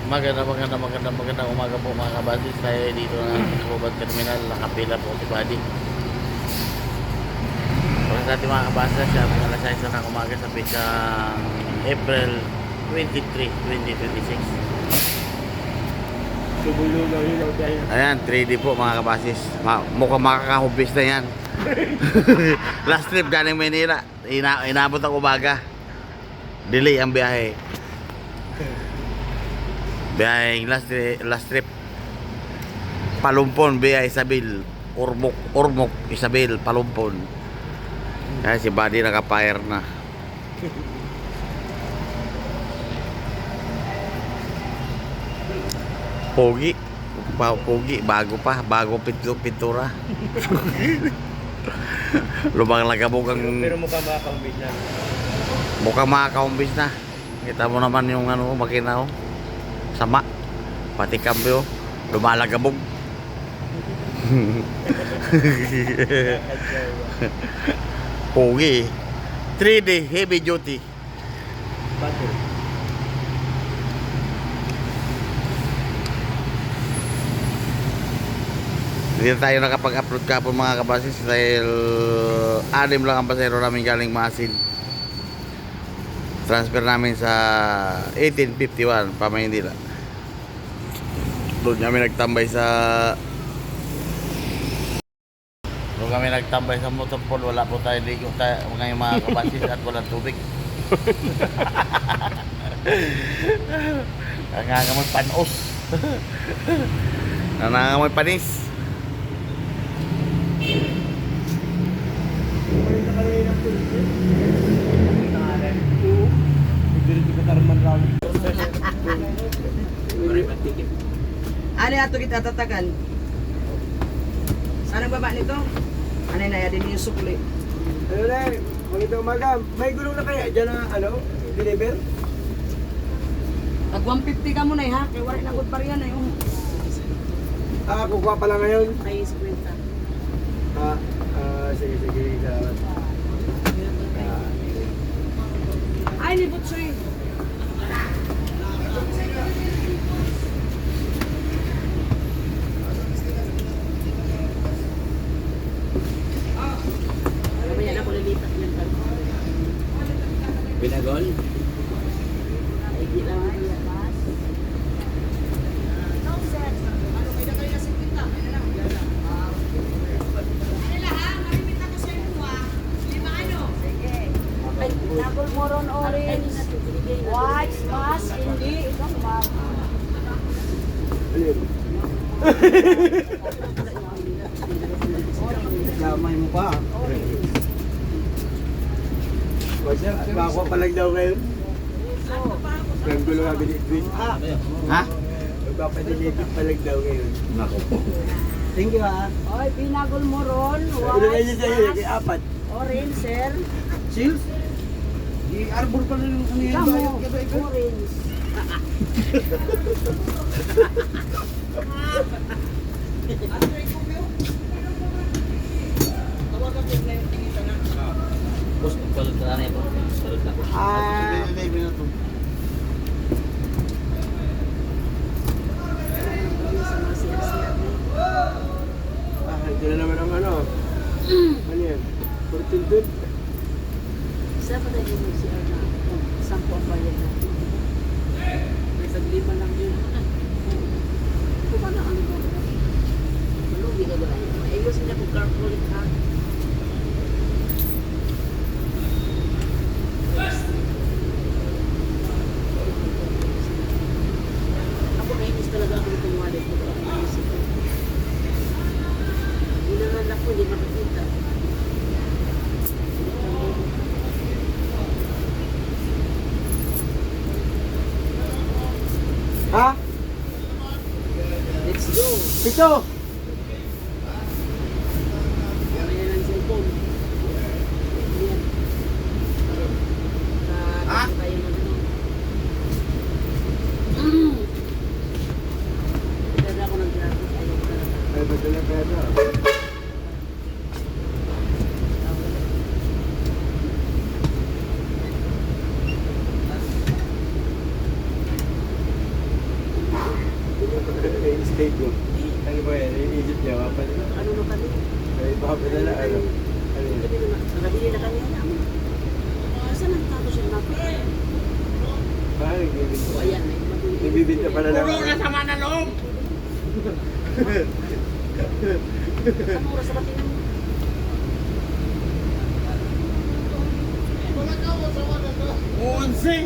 Magandang umaga po mga kabasis. Tayo dito na sa Bubad Terminal. Nakapila po si Buddy. Para sa ating mga kabasis, siya ang alas 6 ng umaga sa pitsang April 23, 2026. Ayan, 3D po mga kabasis. Mukhang makakahubis na yan. Last trip galing Manila. Inabot ang umaga. Delay ang biyahe. Biyaheng last trip Palumpon via Isabel, Ormoc Isabel, Palumpon. Kaya si Buddy naka-fire na. Pogi bago pintura. Lubang lagabog ang pero mukhang makakaumbis na. Kita mo naman yung makina sama, pati kambyo lumalagabog. Pogi 3D heavy duty. Hindi tayo nakapag-upload kapon mga kabasis dahil 6 lang ang pasero namin galing Maasin. Transfer namin sa 1851 pa Maynila. Doon kami nagtambay sa motorpool. Wala po tayo ligo tayo ngayon mga kabasis at walang tubig. Nangangamoy panos. Nangangamoy panis. Ano ato kita tatagan? Saan ang baba nito? Ano na yan din yung sukli? Ano na, magandang umaga. May gulong na kaya dyan na, deliver? Tag 150 ka muna ha, kaya wala na good pa rin yan eh. Kukuha pa lang ngayon. Ay, 50. Sige. Ay, ni Butsoy. Mamaya na ko lilipat yan. Binagol? Ay, di lang ang iyakas. Double moron orange, white, mask, hindi, ito mag. Alin? Damay mo pa. Basta, makakuha pa lang daw ngayon. Ang gulo nga binitbit. Ha? Magpapadilipit pa lang daw ngayon. Nako. Thank you Oy, pinagol moron, Ano na white, yun sa'yo? mask, Apat. orange, sir. Seals? I-arbor pa lang yung yan. Kamo, orange. Ito na naman ang ano yan? 14 doon? Saan pa tayo mo siya na sampo ang bayan natin? May taglima lang yun. Ito ba na ano ba? Malugi ka ba? Ayos niya kung carpooling ka. Ako nainis talaga ako itong wallet ko. Hindi naman ako, hindi makikita. Ha? Let's go! Pito! Ayan ang cellphone. Ayan. Ha? Tayo ng ano. Dala ko ng graphic. Ayaw talaga. Ay, ba't na pera? Tego. Ano ba yan? Iisip niya, kapatid. Ano na kami? Ay, papadala, ano? Ano yun? Nabili na kami yan. Saan nagtato siya na? Parang nagbibinta. O ayan, Nagbibinta pala lang. Puro na sama na loob! Ang oras sa batingan mo. Onse!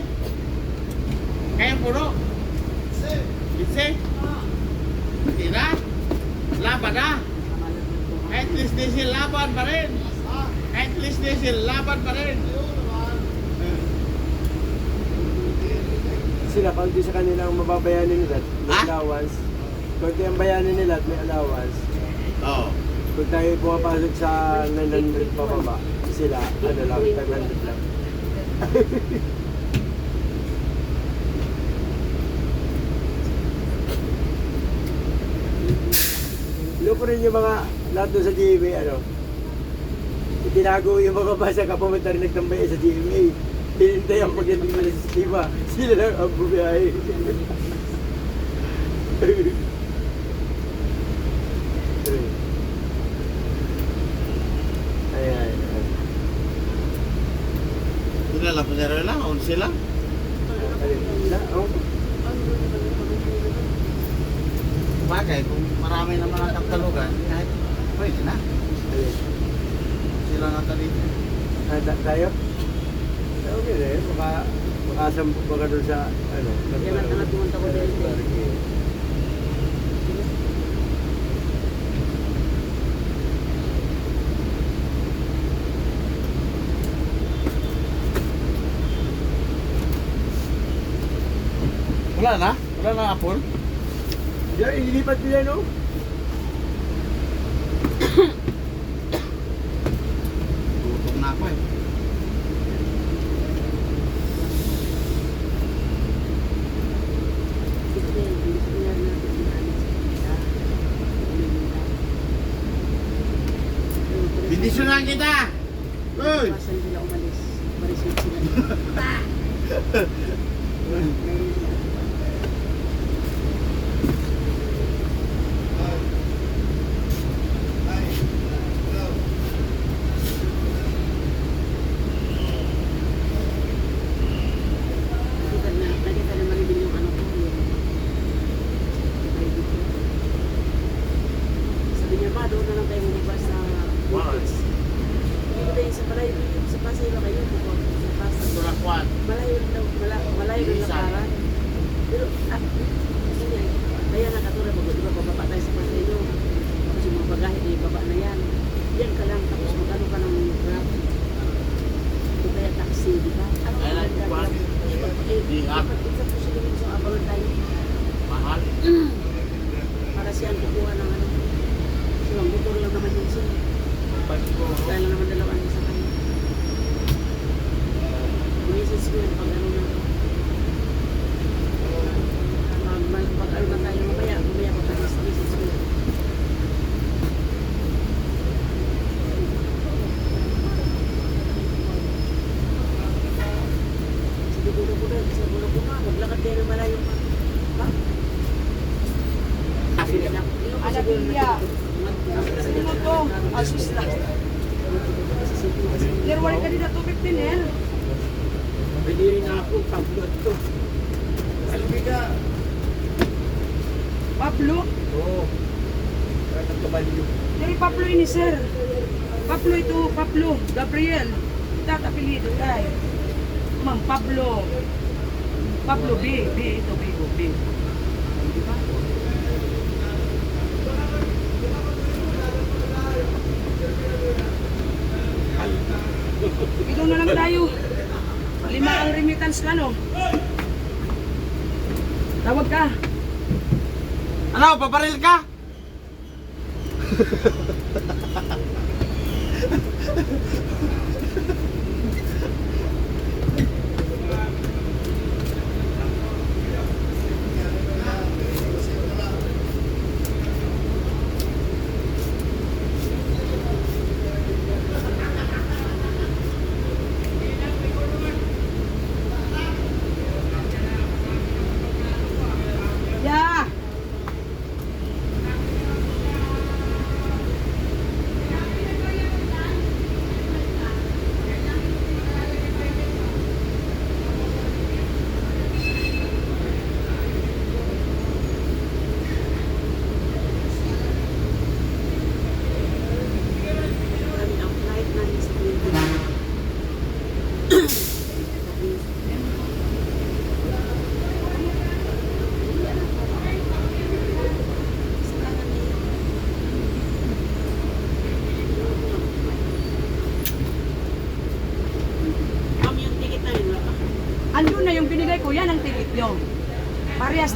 Kaya puro? Itse? Tira? Laban na? At least di sila laban pa rin. At least di sila laban pa rin. Sila, kaunti sa kanila ang mababayanin nila. May Ha? allowance. Kaunti ang bayanin nila at may allowance. Oo. Kung tayo pumapasok sa 900 pababa, sila, ano lang, 500 lang. Lupo rin yung mga lahat doon sa GMA, ano, itinago yung mga basa ka pumunta rin nagtambay sa GMA. Hinintay ang pagdating nila sa sistema. Sila lang ang bumiyahe. Ayan. Dinala po nila lang, 11 lang. Bagay, kung marami naman ang kaptalugan, kahit pwede na. Sila nga dito. Tayo? Okay na yun. Makasampo pa ka doon sa, ano, Yan ang tangat pumunta ko dito. Wala na? Wala na apple? Diyan, ililipat nila, no? Gutom na ako eh. Bindisyonan kita! Uy! Pasan sila umalis. Marisip sila. Nakita na maribin yung ano ko. Sabi niya ba, doon na lang tayo bumabas sa Woodlands. Hindi tayo sa Palay, sa Pasay ba kayo? Sa Pasay. Turakwan. Malayo daw, malayo ng lakaran. Pero, kasi niya, kaya nakatulad mo, di ba bababa tayo sa Pasay nyo? Tapos yung mga bagahe, di baba na yan. Yan ka lang, tapos magkano ka ng grab. Ito kaya taxi, di ba? Ano Ay, ka nagkukuhan. dapat isa po sila yung sa abalon tayo. Mahal. Para siya ang kukuha ng ano. So, ang motor lang naman yun siya. Dahil lang naman dalawa niya sa kanya. Message ko yun pag ano na. Pag ano na tayo mamaya ko tayo sa message ko. Sige, gulo ko na. Maglakad kayo ng malayo pa. Ha? Anak niya. Sino to? Asus lang. Lirwari ka din na 215 eh. Piniri na ako, Pablo to. Albiga. Pablo? Oo. Kaya kabalyo. Dari Pablo ini sir. Pablo itu, Pablo. Gabriel. Kita apelido kay. Ma'am Pablo. Pablo B. B ito, B. B. Di ba? Ito na lang tayo. 5 ang remittance ka, no? Tawag ka. Ano, paparil ka? Ya.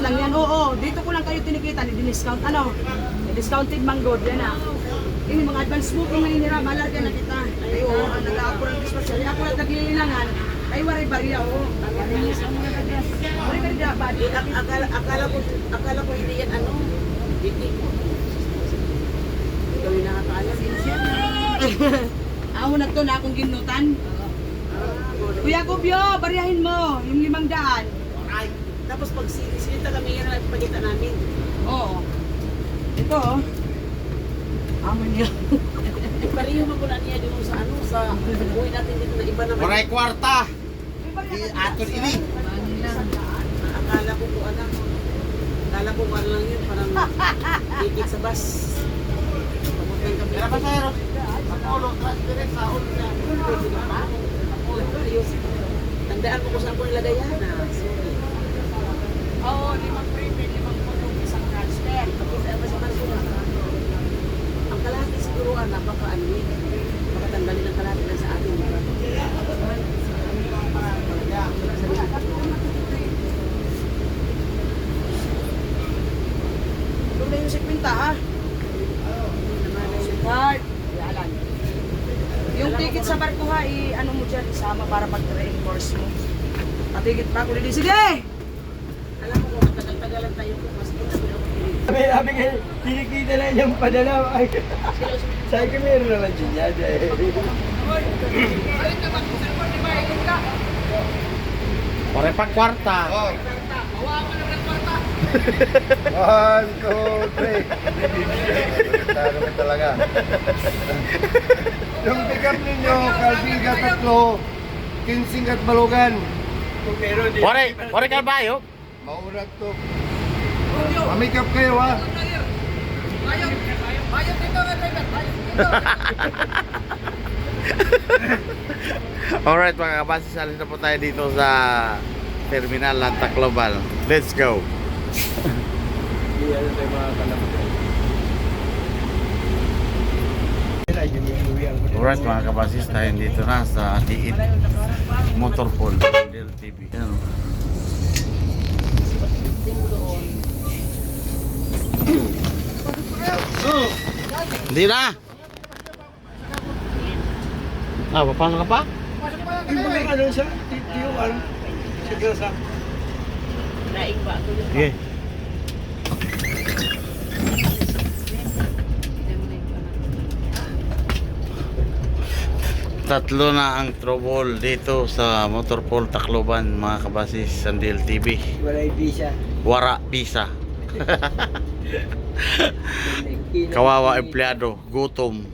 lang yan. Oo, dito ko lang kayo tinikita, ni-discount. Ano? Discounted mango, yan ah. Ini mga advance booking na inira, malarga na kita. Ay, oo, nag-ako ng Christmas. Ako na naglililangan. Ay, waray-bariya, oo. Waray-bariya, badi. Akala ko hindi yan ano. Hindi ko. Ikaw yung nakakaalam. Ako na to na akong ginutan. Kuya Gubyo, bariyahin mo yung 500. Ay, tapos pag sinita kami yan ang pagkita namin. Oo. Ito oh. Amo niya. Pariyo mo ko na niya dito sa ano, sa buhay natin dito na iba naman. Maray kwarta. Di aton ini. Akala ko po anak. Akala ko ano lang yun, parang titik sa bus. Papuntan kami. Kaya pasahero. Apollo, direct sa ulo niya. Tandaan mo kung saan ko nilagay yan. Sorry. Oo, 5 prepaid, 5 pulong, isang transfer. Ang kalahati siguro baka ano yun. Baka tanggalin ang kalahati na sa atin. Doon na yung 50 ha. Sweetheart. Yalan. Yung ticket sa barko ha, ano mo dyan, isama para pag-reimburse mo. Patigit pa ako rin. Sige! Alam mo kung tagal-tagalan tayo kung mas kita ko Sabi nga, tinikita na niyang padala. Ay, sabi ko meron naman siya niya. Maray pa kwarta. 1, 2, 3. Taro mo talaga. Yung pick-up ninyo, Kalbiga 3, Kinsing at Balugan. Pero di. Maray kalbayo. Maurat to. Mamikap kayo ha. Alright mga kabasis, alis na po tayo dito sa terminal ng Tacloban. Let's go. Hindi ano tayo mga kalaman. Alright mga kabasis, tayo dito na sa Diit Motorpool Del TV. Yan, oh. Hindi na. Papasok ka pa? Yung mga ano sa tiyuan, sa grasa. Naing ba ito yun? Sige. Tatlo na ang trouble dito sa Motorpool Tacloban mga kabasis sa DLTV. Wala yung visa. Wara pisa. Kawawa empleyado, gutom.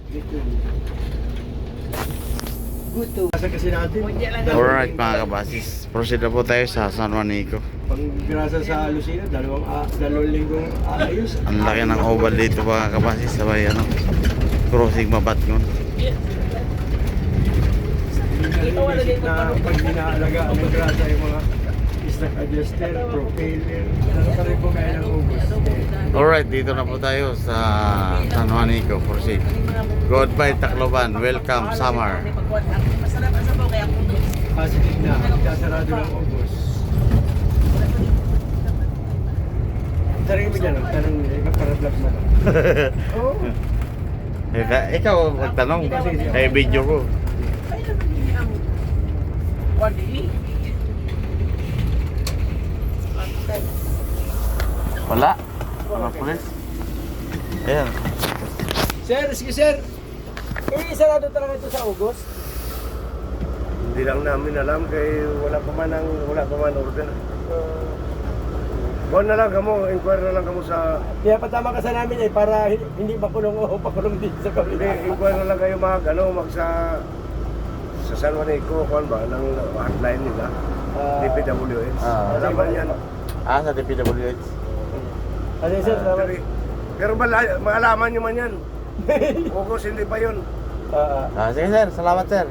Guto. Asa kasi natin. Alright mga kabasis, proceed na po tayo sa San Juanico. Pang grasa sa Lucena, dalawang linggong ayos. Ang laki ng oval dito mga kabasis, sabay ano, crossing Mabatngon. Na pag inaalagaan ng grasa yung mga stock adjuster, propeller, ano pa rin po kaya ng ubos. Alright, dito na po tayo sa San Juanico, proceed. Goodbye Tacloban, welcome summer. Masarap ang sabaw kaya puto. Positive na, kasarado ng ubos. Tanong mo dyan, tanong nila, ipapara-vlog mo. Oo. Ikaw magtanong, eh video ko. Ay, naman yun ang wadi. Wala. Wala pulis. Ayan. Sir, sige sir. Sarado talaga ito sa August. Hindi lang namin alam kay wala pa man order. Buwan na lang kamo, inquire na lang kamo sa... Kaya patama ka sa namin para hindi makulong o pakulong din sa Hindi, kabila. inquire na lang kayo sa San Juanico, kuhan ba, ng hotline nila. DPWH. Alam ba yan? Sa DPWH. Ano sir, salamat. Pero maalaman nyo man yan. August, hindi pa yun. Sige sir, salamat sir.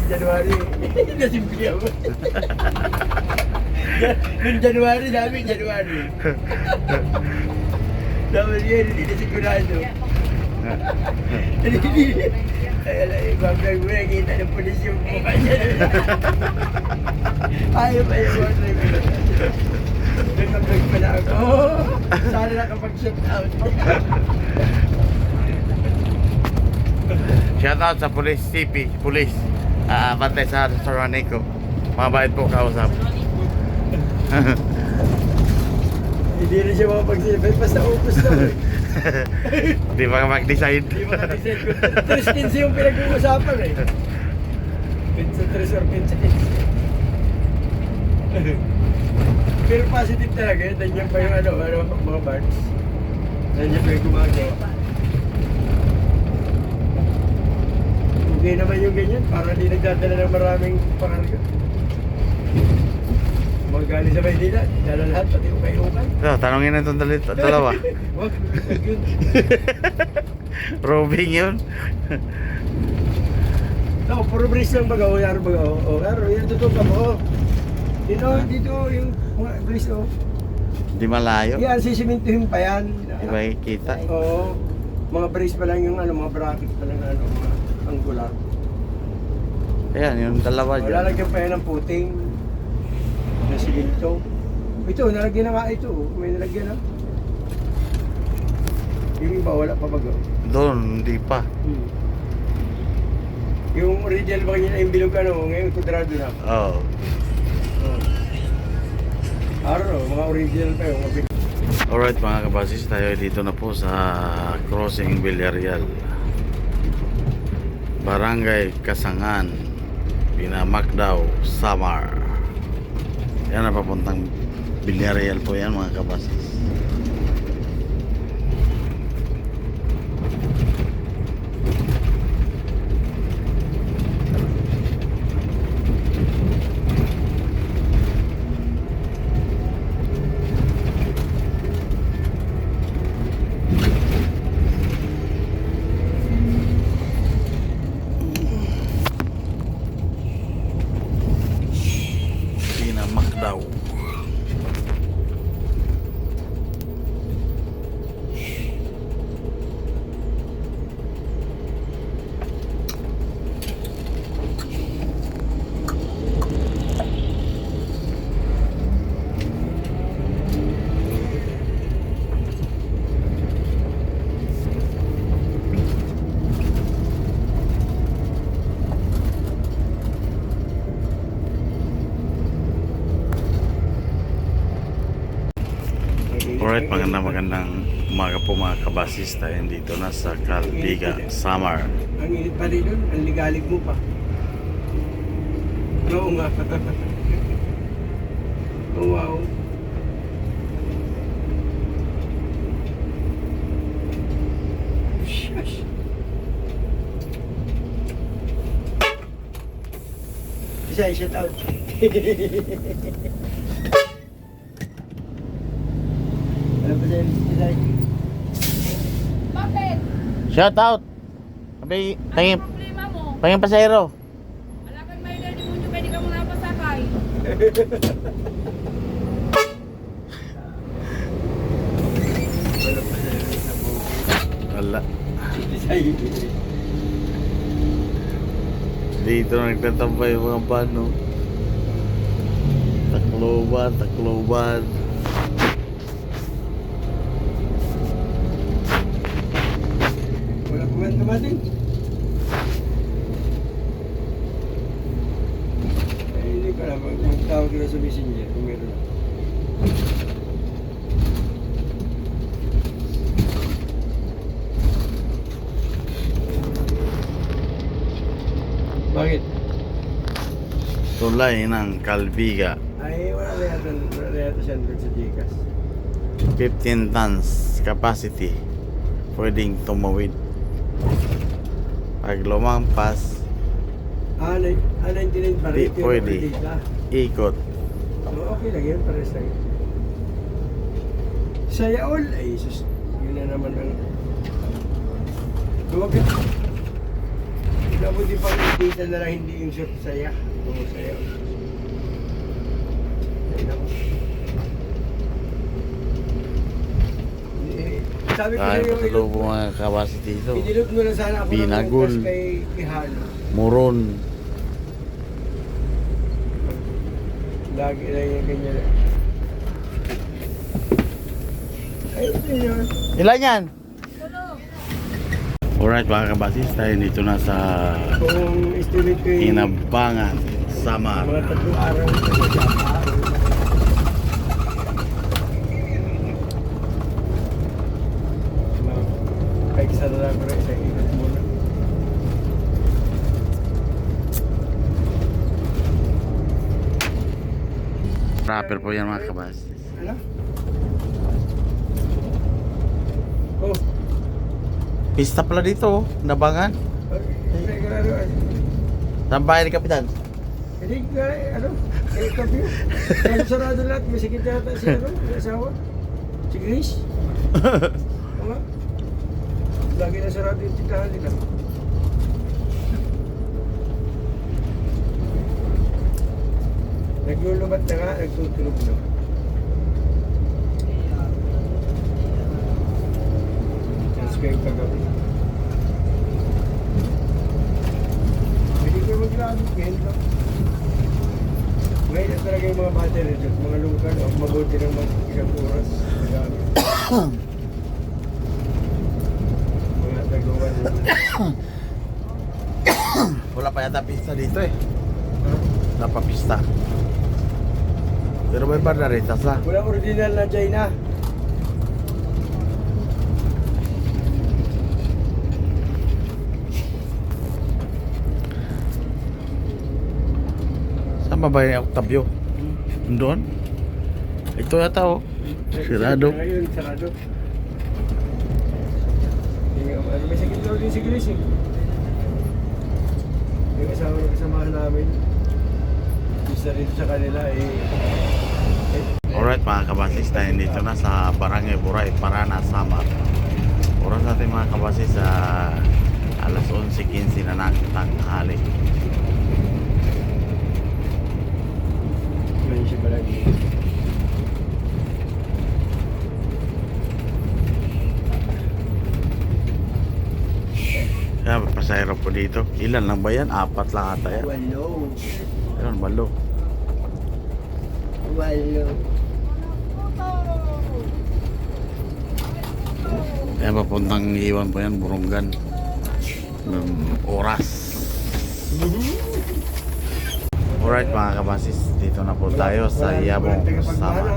January. Nasimpi ako. Noong January namin, January. Dapat yun, hindi na sigurado. Kaya lang, ibabag mo, nakita ng polis yung mukha niya. Ayaw pa yung mga Shout out. Shout out sa police, CP, police. Bantay sa Saranico. Mabait po kausap. Hindi rin siya makapagsilipin. Basta upos lang eh. Di ba ka mag-decide? Hindi makadesign ko. 3-15 yung pinag-uusapan eh. 3 or 15. Pero positive talaga yun. Nandiyan pa yung mga bars. Nandiyan pa yung gumagawa. Okay naman yung ganyan. Para di nagdadala ng maraming pakarga. Mga galing sa Maynila, dala lahat, pati ukay-ukay. So, tanongin na itong dalawa. Wag yun. Roving yun. No, puro brace lang baga, o yaro baga, o yaro, yan totoo ka mo. Dito yung mga brace, o. Di malayo. Yan, sisimintuhin pa yan. Di ba kita? Oo, mga brace pa lang yung mga bracket pa lang, mga angular. Ayan, yung dalawa dyan. Lalagyan pa yan ng puting, na siminto. Ito, nalagyan na nga ito, may nalagyan na. Yung iba, wala pa baga. Doon, hindi pa. Yung original ba kanina yung bilog ngayon kudrado na. Oo. Araw, mga original pa yung mga bilog. Alright mga kabasis, tayo dito na po sa Crossing Villarreal, Barangay Kasangan, Binamacdao, Samar. Yan na papuntang Villarreal po yan mga kabasis. Binamacdao. Alright, magandang umaga po mga kabasis. Tayo dito na sa Calbiga, Samar. Ang init pa rin nun, ang ligalig mo pa. Oo nga. Oh, wow. Shush. Design, shout out. Ano ba sa'yo, design? Bakit? Shout out! Sabi, Ano problema mo? pangin pasayro. Wala kang may dali mo nyo, pwede ka muna pasakay. Wala pa sa'yo sa buhay. Wala. Design. Dito nagtatambay yung mga bano. Tacloban, Tacloban. Wala pa man dumating. Ay, hindi ko alam. Magtawag na sa messenger kung meron. Bakit? Tulay ng Calbiga. Ay, wala na yata siya doon sa Gcash. 15 tons capacity. Pwedeng tumawid. Pag lumampas, 99 pa Di rin. pwede. Data. ikot. So, okay lang yun, pares lang yun. Sa Yaol, ay sus, yun na naman ang... Bakit? Dapat di pang data na lang, hindi yung short saya. Oo, sa Yaol. Ay, naku. Sabi ko Ay, sa'yo, patulobo mga kabasi dito. inilot mo na sana ako Binagol. ng kay Halo. Muron. Lagi na yung ganyan. Ayun yun. Ilan yan? Alright mga kabasis, tayo dito na sa Kung estimate ko yung Inabangan, Samar. mga 3 araw na siya. Kahit isa na lang ko rin, isang ikot muna. Rapper po yan mga kabasis. Ano? Oh, Pista pala dito, Nabangan. hindi ka na rin. Saan bahay ni Kapitan? Hindi ka, ano? Eh, kapi. Kaya sarado lahat, may sakit yata si ano, yung asawa. Si Grace. Oo nga. Lagi na sarado yung tindahan nila. Naglulubat na nga, nagtutulog na. Chance ko yung kagabi. Hindi ko mag-gamit ngayon lang. Ngayon na talaga yung mga battery dyan, mga lugar, mabuti ng mag-isang oras nagamit. Mga taguan. Wala pa yata pista dito eh. Wala pa pista. Pero may bandaritas na. Wala original na China. Saan ba bahay ni Octavio? Doon? Ito yata oh. Sirado. Ngayon, sarado. Ano, may sakit daw din si Grace eh. Yung asawa ng kasamahan namin. Isa rin sa kanila eh. Alright mga kabasis, tayo dito na sa Barangay Buray, Parana, Samar. Oras natin mga kabasis sa alas 11:15 na ng tanghali. Ngayon siya pala dito. Kaya may pasahero po dito. Ilan lang ba yan? 4 lang ata yan. Walo. Ayun, balo. Walo. Kaya papuntang iwan po yan, Burungan. Oras. Alright mga kabasis, dito na po tayo sa Yabong Sama.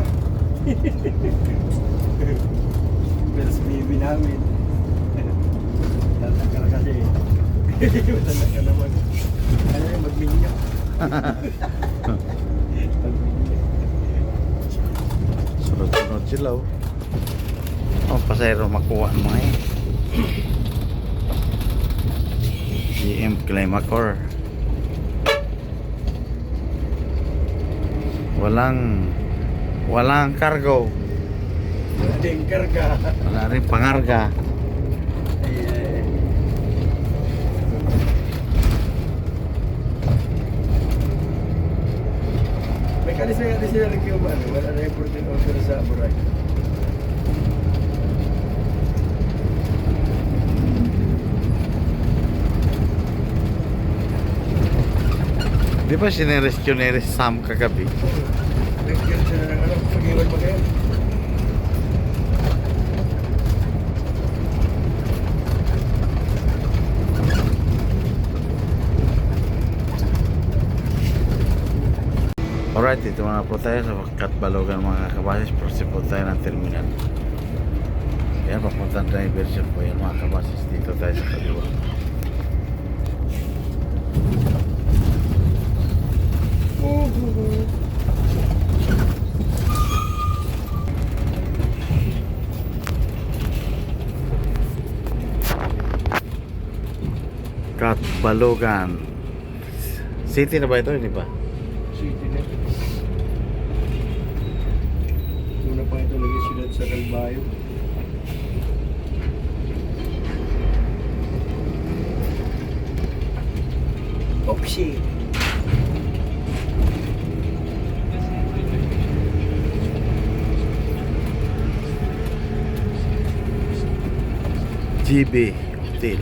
Pero sa baby namin. Tataka na kasi. Tataka naman. Ano yung magminyo? Sunod-sunod sila oh. Oh, pasayro makuha ang mga eh. GM Climacore. Walang cargo. Ding karga. Wala rin pangarga. May kalis na sila nag-cuban. Wala na yung protein order sa Buray. Di ba sinerescue ni Sam kagabi? Nag-cuban sila ng ano, pag-iwan pa kayo. Alright, dito na po tayo sa Katbalogan mga kabasis. Proceed po tayo ng terminal. Yan, papunta na yung version po yan mga kabasis. Dito tayo sa kaliwa. Katbalogan City na ba ito? Hindi ba? City na. Una pa ito naging siyudad sa Calbayo. Oxy. GB Hotel.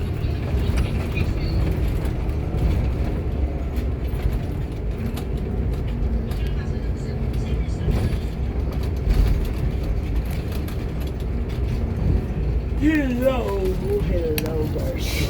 Hello, boys.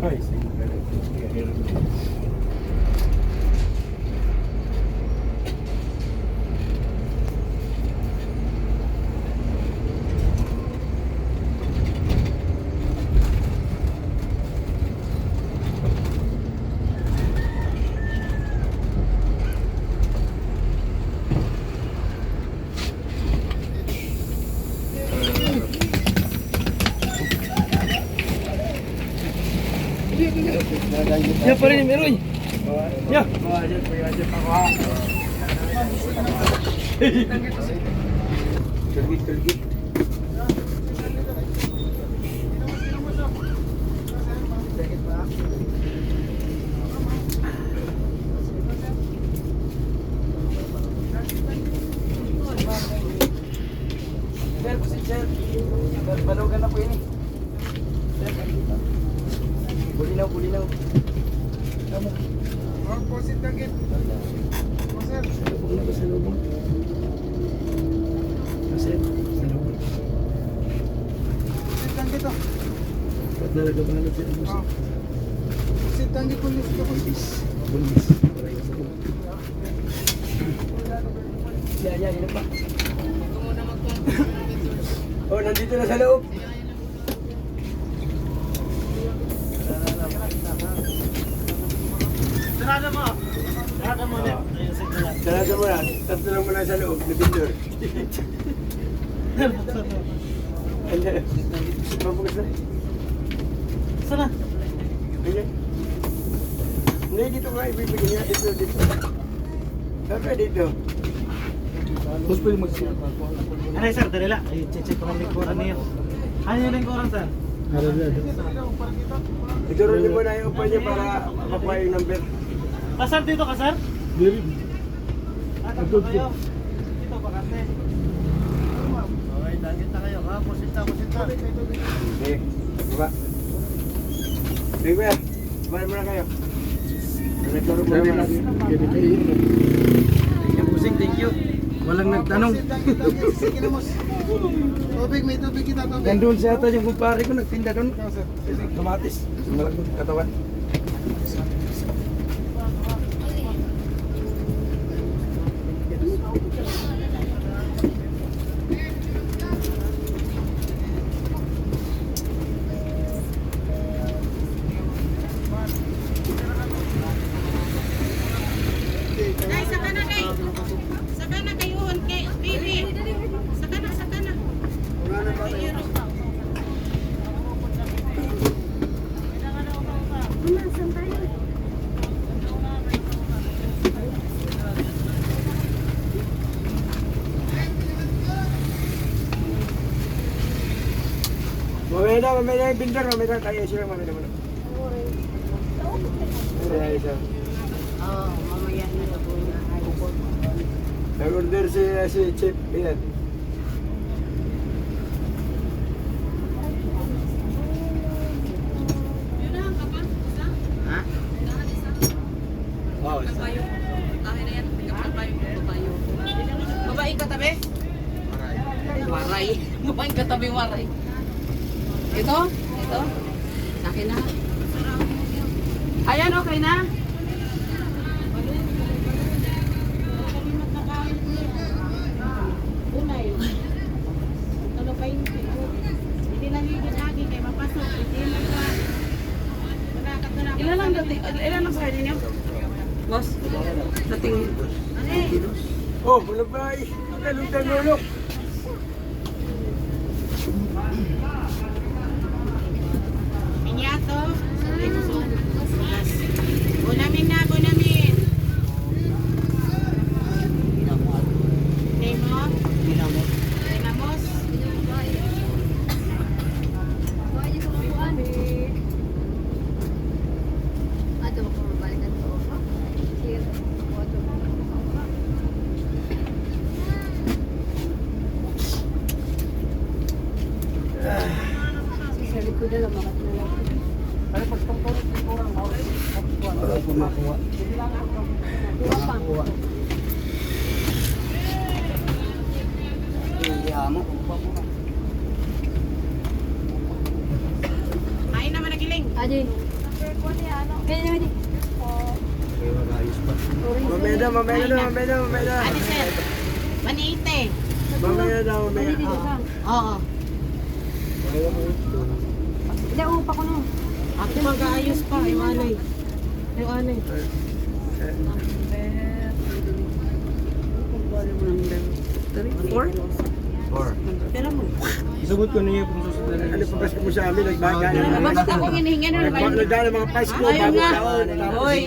Ay, sige. Yan pa rin, meron. Ya. Kalgit. Sir, balogan na po ini. Bulinaw. Tama. Ang posit tagit. Sir. Bulinaw sa lubong. Sir, sa lubong. Posit tagit to. Ba't nalaga ba natin sila mo? Posit tagit po yung Bulbis. Pareho sa lubong. Yan, ino pa. Oh, nandito na sa loob. Sarado mo na. Tatlo lang mo na sa loob. Nabindor. Mabukas na. Sana? Ganyan. Hindi, dito nga ibibigay niya. Dito. Saka dito. Tapos pwede mag-share. Ano sir, dali lang. I-check ko ng lingkuran niyo. Ano yung lingkuran sir? Ituro niyo muna yung upa niyo para makuha yung number. Sir, dito ka sir? Very Dito kayo. Dito pa kasi. Okay, tagit na kayo. Ha? Posit na. Sige, baba. Sige kuya, bahan muna kayo. Nagtaro mo rin lang. Thank you. Walang nagtanong. Sige na, mos. May tubig kita. Nandun siya ata yung kumpare ko, nagtinda doon. Kamatis. Malagod katawan. mamaya na yung bindar, mamaya na tayo siya, mamaya na muna. Mamaya siya. Oo, mamaya na ako na ayos. Nag-order si Chip, yan. Ha? Oo. Babae ka tabi? Waray. Babae ka tabi waray. Ito? Ito? Sa akin na. Ayan, okay na? Unay. Ano kayo? Hindi lang yung lagi kayo mapasok. Hindi lang ka. Ilan lang sa kanya niyo? Boss? Sa tingin. Oh, wala pa eh. Talong-talong. Minyato. Bunamin na, bunamin. Nemo. Dinamos. Sa likod na lang, makat na lang. Wala pa makuha. Ay naman nagiling. Adi. Kaya naman di. Mamaya na, mamaya na, mamaya na, mamaya na. Ano sir? Maniite. Mamaya na, mamaya na. Oo. Hindi, upa ko no. Ako mag-aayos pa, iwanay. Iwanay. Four? Pero mo. Isugot ko niyo kung susunod. Ano pa mo sa amin, nagbaga na. Basta akong hinihingi na naman. Nagbaga ng mga Pasko, Ayun bago nga. taon. Hoy,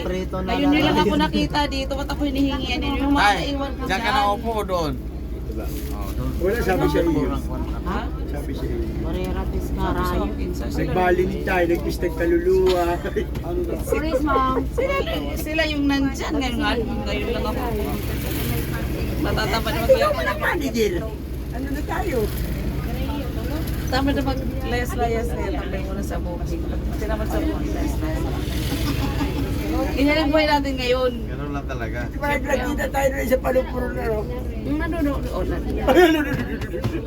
ayun nila ako nakita dito. Ba't ako hinihingi? Ano yung mga Ay, naiwan ko diyan ka na upo doon. Oh, doon. Wala, sabi siya iyo. Ha? Sabi siya iyo. Morera Tiscarayo. Nagbalintay, nag-istag kaluluwa. Please, ma'am. Sila yung nandyan. Ngayon lang ako. Matatama na mag-iyak. Manager. Ano na tayo? Tama na mag-layas-layas na tambay muna sa booking. Pati naman sa booking, layas-layas. Inhalin buhay natin ngayon. Ganun lang talaga. Di ba nagkita tayo na sa palupuro na, no? Yung nanonood na.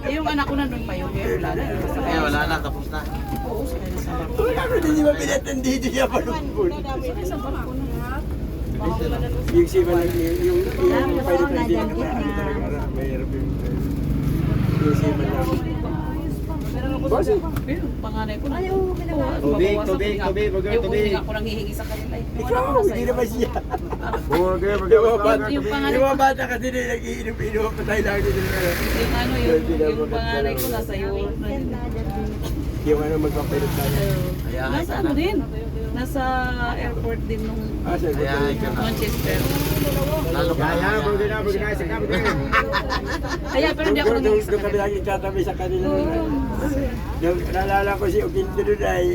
Yung anak ko nandun pa yung wala na. Eh, wala na, tapos na. Oo, sila na sa barko. Wala ko din ba pinatandi dito sa palupuro? Sa barko na. Yung siba lang, yung pilot na din. Mayroon yung siba lang. Boss, Yung panganay ko na. Tubig, tubig, burger, Yung tubig. uling ako nang hihingi sa kanila. Yung anak ko ikaw, nasa hindi iyo. naman siya. Burger, Yung panganay Yung ko. mga bata kasi din, nag-iinom-inom pa tayo lang dito. Yung ano, yung panganay ko nasa iyo. Yung ano, magpapilot tayo. Nasa ano din? Nasa airport din nung Ayahay ka na. Manchester. Lalo ka na. burger na, isa ka, burger. Kaya pero hindi ako nang Doon kami lagi tatabi sa kanila. Yung naalala ko si Oginto doon ay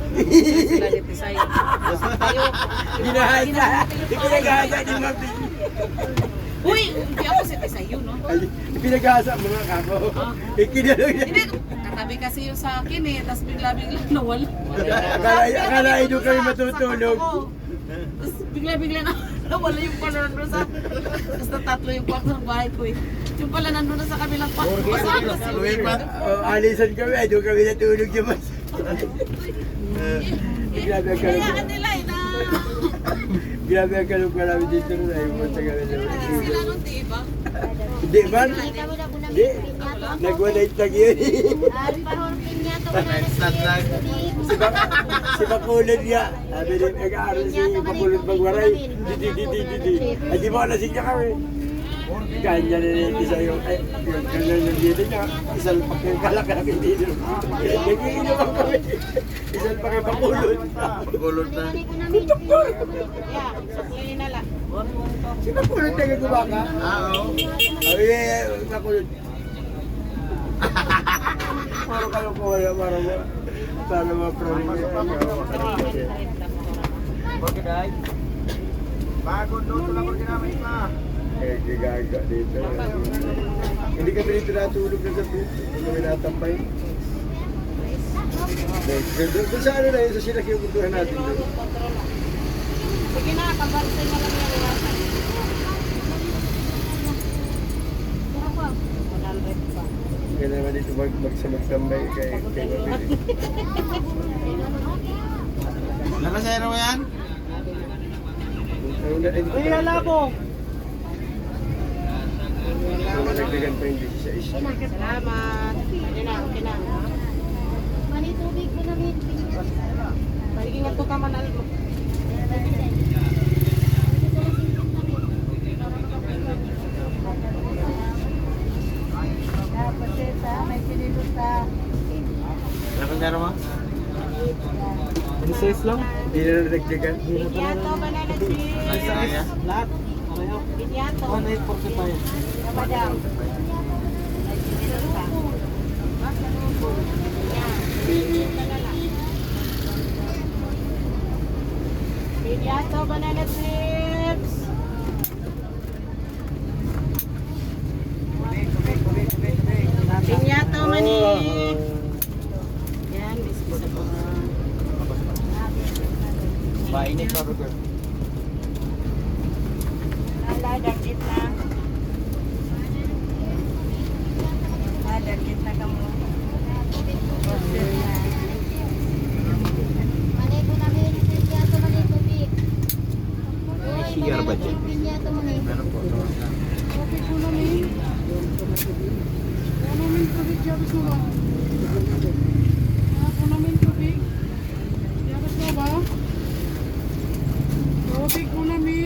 sila dito sa'yo. Tayo. ginahasa. Ipinagahasa ni Mabing. Uy, hindi ako si Tisayo, no? Ipinagahasa ang mga kako. Ikinalog niya. Hindi, katabi kasi yung sa akin eh, tapos bigla-bigla nawala. Akala ay doon kami matutulog. Tapos bigla-bigla nawala yung pala nandun sa... Tapos natatlo yung kwarto ng bahay ko eh. Yung pala nandun na sa kabilang kwarto. Lumipat. Alisan kami, ay doon kami natulog yung mas. Grabe ang Kaya kalog. nila eh na... Grabe ang kalog ka namin dito rin ay punta kami Sila nun, di ba? Hindi man? Hindi. Nag-1-8 lang yun. Instant lang. Si Bakulod nga. Sabi rin, nag-aaral si Bakulod Magwaray. Di. Ay, di ba alasing niya kami? Kanya na rin isa yung, yung kanya ng dito niya. Isalpak yung kalak-kalak dito. Nag-iinom kami. Isalpak yung Bakulod. Gulot na. Yeah, suklayin na lang. Si Bakulod na gagawa ka? Oo. Ay, Bakulod. Parang kalukuha na, parang para ma-proud niya. Bagong luto lang ko ginamit pa. Eh, gigaga dito. Hindi kami dito natulog na gabi. Hindi kami natambay. Doon sa ano na yun, sa sinakibutuhan natin doon. Sige na, kabalsay mo lang yung iwasan. 100 pa. Kaya naman dito magsamatambay kay Mabili. Nakasero mo yan? Uy, halabo! Nagdagan pa yung 16. Salamat. Okay na, okay na. Mani tubig ko namin. Paliging nga ito ka man alam mo. Tapos ito, may piniluta. Nakasero mo? Hindi na nagdagan. Pinyato, banana chips. Lahat. Pinyato. 145. Madam. Pinyato, banana chips. Pinyato, mani. Yan, biskis ako. Mainit pa, Ruger. Ala, dagit na. Dagit na ka mo. Mani ko namin. Pinyato mani tubig. May CR ba dyan? Pinyato mani. Meron po. Tubig ko namin. Ano namin tubig, Jabas mo ba? Ako namin tubig. Jabas mo ba? Tubig ko namin.